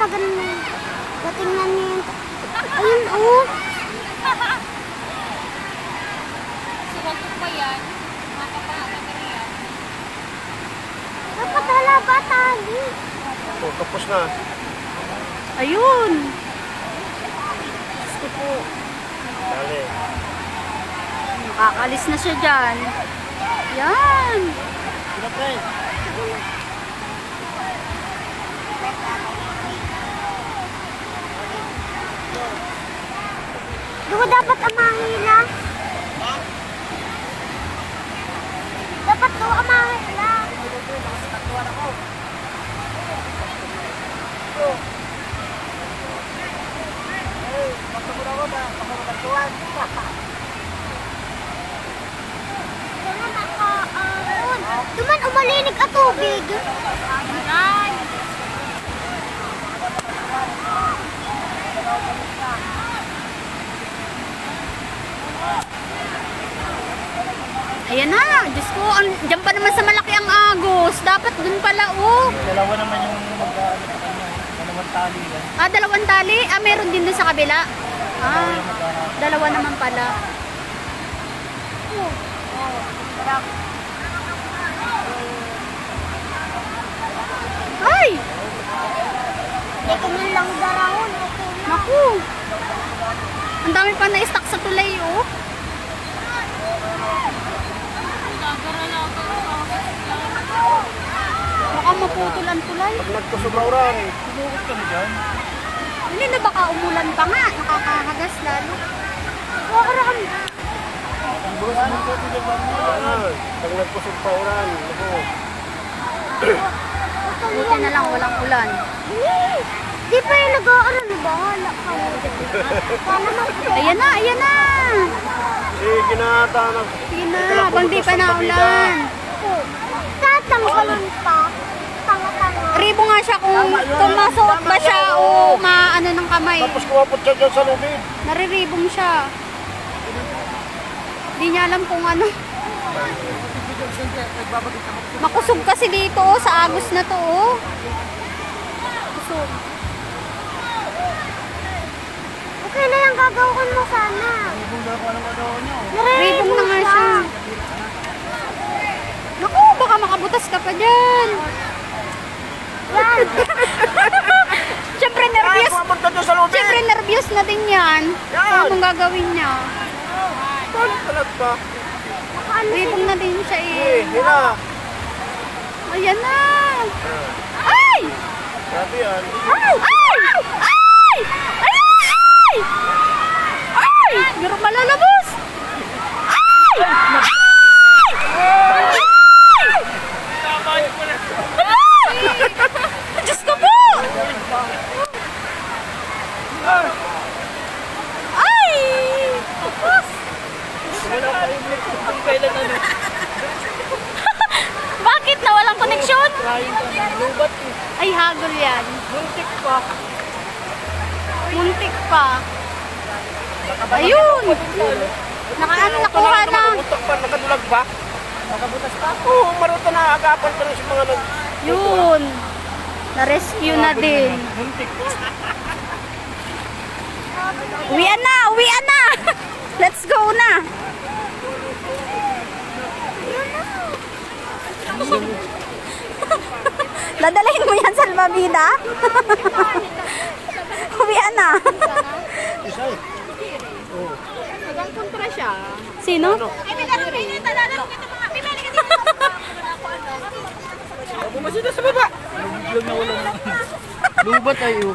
tagal na. Tingnan niyo yun. Ayun, oh. Suwag ko pa yan. Makapahalaga na yan. Dapat hala ba tali? Oh, tapos na. Ayun. Gusto po. Dali. Nakakalis na siya dyan. Yan. Pinapay. Di ko dapat amahila. Dapat ko amahila. Duman umalinig at tubig. Yan. Ayan na. Diyos ko, dyan pa naman sa malaki ang agos. Dapat dun pala, oh. Dalawa naman yung mag-ano sa kanya. Dalawang tali yan. Ah, dalawang tali? Ah, meron din dun sa kabila? Ah, dalawa naman pala. Ay! Ito man lang darahon. Naku! Ang dami pa na-stack sa tulay, oh. Baka maputol ang tulay. Pag nagkusubauran. Bukod kami dyan. Hindi na baka umulan pa nga. Nakakahagas lalo. Wakaram. Pag nagkusubauran. Ako. Buti na lang, walang ulan. Di pa yung nag-aaral. Bahala ka mo. Sana mag- Ayan na, ayan na! Sige na, tanag. Sige na, habang di pa naulan. Tatanggalin pa. Tanga-tanga. Ribo nga siya kung masuot ba siya o maano ng kamay. Tapos kumapot siya dyan sa lubid. Nariribong siya. Hindi niya alam kung ano. Makusog kasi dito oh, sa agos na to oh. Kusog. Okay na yung gagawin mo sana. Ribong na nga siya. Naku, baka makabutas ka pa dyan. Yan. Siyempre nervyos. Kumapot ka dyan sa lubid. Siyempre nervyos na din yan. Yan. Anong gagawin niya? Talag pa. Ribong na din siya Eh, eh. hila. Ayan na. Ay! Grabe yan. Ay! Ay! Ay! Ay! Ay! Meron malalabos! Ay! Ay! Ay! Diyos ko po! Ay! Bakit? Nawalang koneksyon? Ay, hagol yan. Muntik pa. Muntik pa. Ayun! Nakaano nakuha na. Nakabutak pa, nakadulag pa. Nakabutas pa? Oo, maruta na agapan pa rin sa mga nag... Yun. Na-rescue na din. Muntik pa. Uwian na! Uwian na! Let's go na! Dadalhin mo yan sa Almabida? Uwian na! Isa eh. Hanggang kontra siya. Sino? Bumasin na sa baba. Luglag na walang... Lubat tayo.